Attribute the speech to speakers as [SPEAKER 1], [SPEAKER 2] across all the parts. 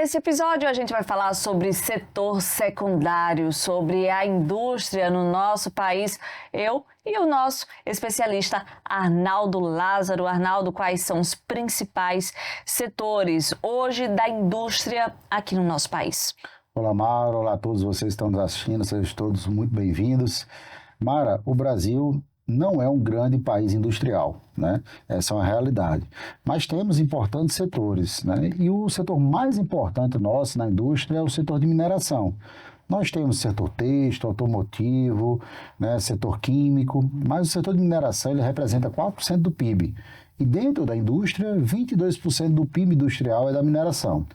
[SPEAKER 1] Nesse episódio a gente vai falar sobre setor secundário, sobre a indústria no nosso país. Eu e o nosso especialista Arnaldo Lázaro. Arnaldo, quais são os principais setores hoje da indústria aqui no nosso país?
[SPEAKER 2] Olá, Mara. Olá a todos vocês que estão nos assistindo. Sejam todos muito bem-vindos. Mara, o Brasil não é um grande país industrial, né? Essa é uma realidade. Mas temos importantes setores, né? E o setor mais importante nosso na indústria é o setor de mineração. Nós temos setor têxtil, automotivo, né? Setor químico, mas o setor de mineração ele representa 4% do PIB. E dentro da indústria, 22% do PIB industrial é da mineração.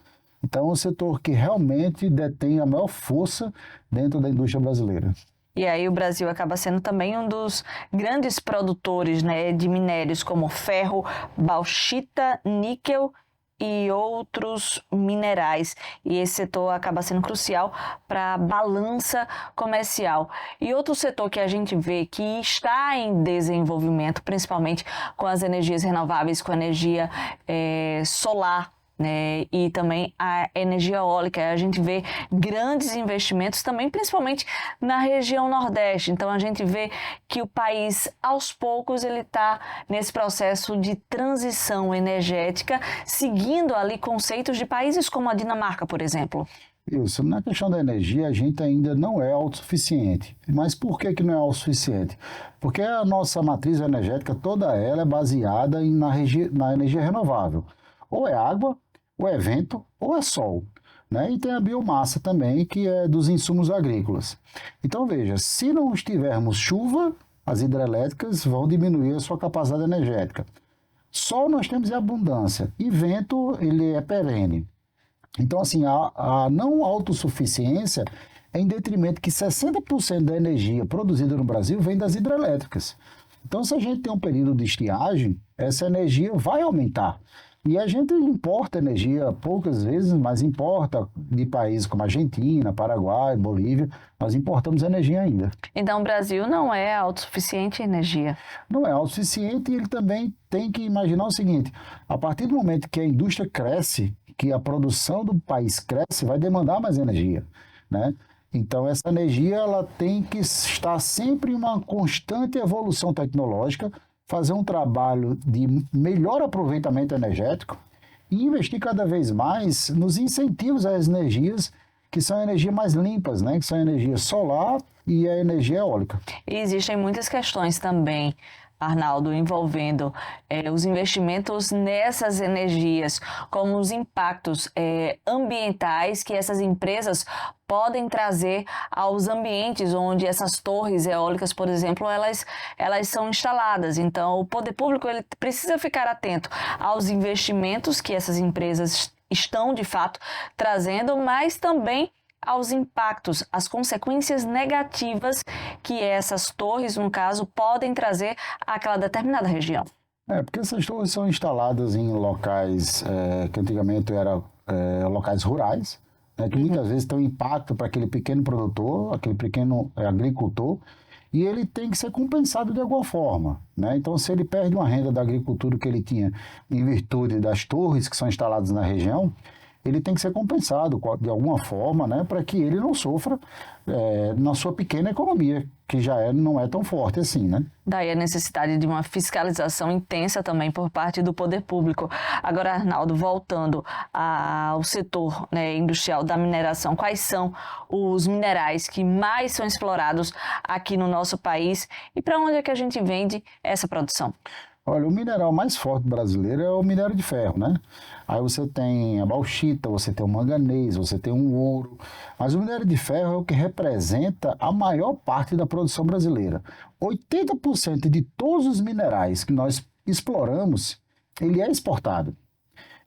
[SPEAKER 2] Então, é um setor que realmente detém a maior força dentro da indústria brasileira.
[SPEAKER 1] E aí o Brasil acaba sendo também um dos grandes produtores, né, de minérios como ferro, bauxita, níquel e outros minerais. E esse setor acaba sendo crucial para a balança comercial. E outro setor que a gente vê que está em desenvolvimento, principalmente com as energias renováveis, com a energia solar, né, e também a energia eólica. A gente vê grandes investimentos também, principalmente na região Nordeste. Então a gente vê que o país, aos poucos, ele está nesse processo de transição energética, seguindo ali conceitos de países como a Dinamarca, por exemplo.
[SPEAKER 2] Isso, na questão da energia, a gente ainda não é autossuficiente. Mas por que não é autossuficiente? Porque a nossa matriz energética, toda ela é baseada na energia renovável. Ou é água, ou é vento, ou é sol, né? E tem a biomassa também, que é dos insumos agrícolas. Então, veja, se não tivermos chuva, as hidrelétricas vão diminuir a sua capacidade energética. Sol nós temos em abundância, e vento, ele é perene. Então, assim, a não autossuficiência é em detrimento que 60% da energia produzida no Brasil vem das hidrelétricas. Então, se a gente tem um período de estiagem, essa energia vai aumentar. E a gente importa energia poucas vezes, mas importa de países como Argentina, Paraguai, Bolívia, nós importamos energia ainda.
[SPEAKER 1] Então o Brasil não é autossuficiente em energia?
[SPEAKER 2] Não é autossuficiente e ele também tem que imaginar o seguinte, a partir do momento que a indústria cresce, que a produção do país cresce, vai demandar mais energia, né? Então essa energia ela tem que estar sempre em uma constante evolução tecnológica, fazer um trabalho de melhor aproveitamento energético e investir cada vez mais nos incentivos às energias que são energias mais limpas, né? Que são a energia solar e a energia eólica.
[SPEAKER 1] E existem muitas questões também, Arnaldo, envolvendo os investimentos nessas energias, como os impactos ambientais que essas empresas podem trazer aos ambientes onde essas torres eólicas, por exemplo, elas são instaladas. Então, o poder público ele precisa ficar atento aos investimentos que essas empresas estão, de fato, trazendo, mas também aos impactos, às consequências negativas que essas torres, no caso, podem trazer àquela determinada região.
[SPEAKER 2] Porque essas torres são instaladas em locais que antigamente eram locais rurais, né, que muitas vezes têm um impacto para aquele pequeno produtor, aquele pequeno agricultor, e ele tem que ser compensado de alguma forma, né? Então, se ele perde uma renda da agricultura que ele tinha em virtude das torres que são instaladas na região, ele tem que ser compensado de alguma forma, né, para que ele não sofra na sua pequena economia, que já não é tão forte assim, né?
[SPEAKER 1] Daí a necessidade de uma fiscalização intensa também por parte do poder público. Agora, Arnaldo, voltando ao setor, né, industrial da mineração, quais são os minerais que mais são explorados aqui no nosso país e para onde é que a gente vende essa produção?
[SPEAKER 2] Olha, o mineral mais forte brasileiro é o minério de ferro, né? Aí você tem a bauxita, você tem o manganês, você tem o ouro. Mas o minério de ferro é o que representa a maior parte da produção brasileira. 80% de todos os minerais que nós exploramos, ele é exportado.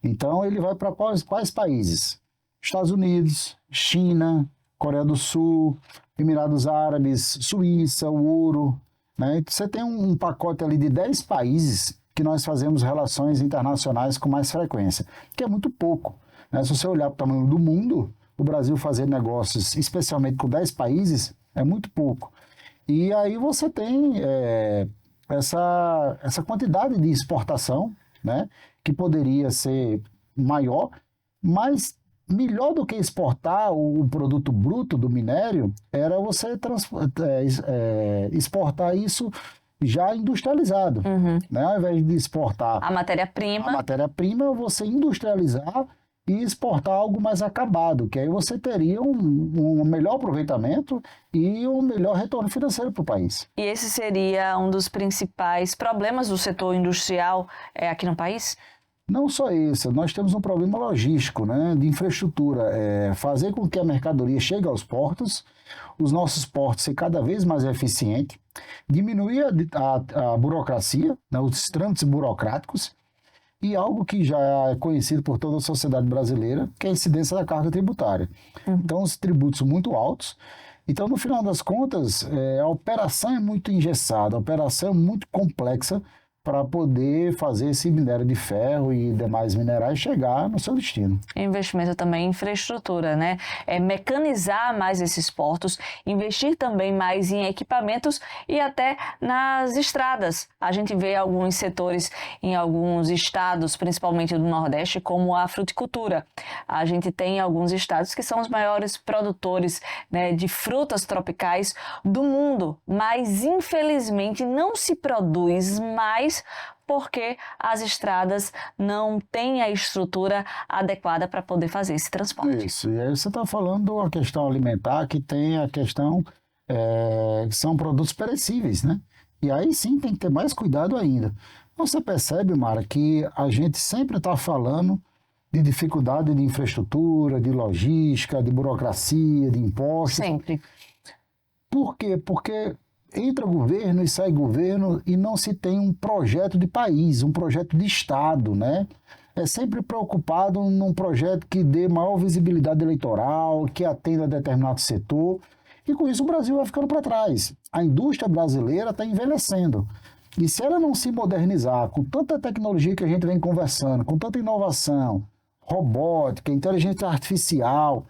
[SPEAKER 2] Então, ele vai para quais países? Estados Unidos, China, Coreia do Sul, Emirados Árabes, Suíça, o ouro, né? Você tem um pacote ali de 10 países que nós fazemos relações internacionais com mais frequência, que é muito pouco, né? Se você olhar para o tamanho do mundo, o Brasil fazer negócios, especialmente com 10 países, é muito pouco. E aí você tem essa quantidade de exportação, né? Que poderia ser maior, mas melhor do que exportar o produto bruto do minério era você exportar isso já industrializado, né? Ao invés de exportar
[SPEAKER 1] A matéria-prima.
[SPEAKER 2] você industrializar e exportar algo mais acabado, que aí você teria um melhor aproveitamento e um melhor retorno financeiro para o país.
[SPEAKER 1] E esse seria um dos principais problemas do setor industrial aqui no país?
[SPEAKER 2] Não só isso, nós temos um problema logístico, né, de infraestrutura, fazer com que a mercadoria chegue aos portos, os nossos portos ser cada vez mais eficientes, diminuir a burocracia, né, os trâmites burocráticos, e algo que já é conhecido por toda a sociedade brasileira, que é a incidência da carga tributária. Então, os tributos são muito altos. Então, no final das contas, a operação é muito engessada, a operação é muito complexa para poder fazer esse minério de ferro e demais minerais chegar no seu destino.
[SPEAKER 1] Investimento também em infraestrutura, né? Mecanizar mais esses portos, investir também mais em equipamentos e até nas estradas. A gente vê alguns setores em alguns estados, principalmente do Nordeste, como a fruticultura. A gente tem alguns estados que são os maiores produtores, né, de frutas tropicais do mundo, mas infelizmente não se produz mais porque as estradas não têm a estrutura adequada para poder fazer esse transporte.
[SPEAKER 2] Isso, e aí você está falando a questão alimentar, que tem a questão que são produtos perecíveis, né? E aí sim tem que ter mais cuidado ainda. Você percebe, Mara, que a gente sempre está falando de dificuldade de infraestrutura, de logística, de burocracia, de impostos.
[SPEAKER 1] Sempre.
[SPEAKER 2] Por quê? Porque entra governo e sai governo e não se tem um projeto de país, um projeto de Estado, né? É sempre preocupado num projeto que dê maior visibilidade eleitoral, que atenda a determinado setor, e com isso o Brasil vai ficando para trás. A indústria brasileira está envelhecendo. E se ela não se modernizar, com tanta tecnologia que a gente vem conversando, com tanta inovação, robótica, inteligência artificial,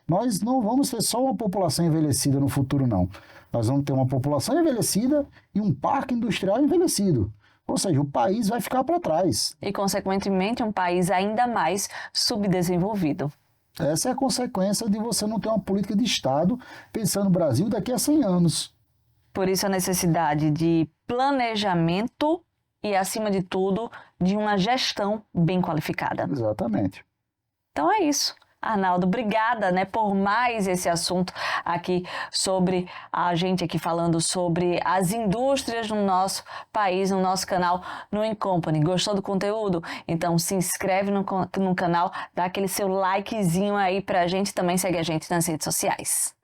[SPEAKER 2] nós não vamos ter só uma população envelhecida no futuro, não. Nós vamos ter uma população envelhecida e um parque industrial envelhecido. Ou seja, o país vai ficar para trás.
[SPEAKER 1] E, consequentemente, um país ainda mais subdesenvolvido.
[SPEAKER 2] Essa é a consequência de você não ter uma política de Estado pensando no Brasil daqui a 100 anos.
[SPEAKER 1] Por isso, a necessidade de planejamento e, acima de tudo, de uma gestão bem qualificada.
[SPEAKER 2] Exatamente.
[SPEAKER 1] Então é isso. Arnaldo, obrigada, né, por mais esse assunto aqui sobre a gente aqui falando sobre as indústrias no nosso país, no nosso canal, no Incompany. Gostou do conteúdo? Então se inscreve no canal, dá aquele seu likezinho aí pra gente, também segue a gente nas redes sociais.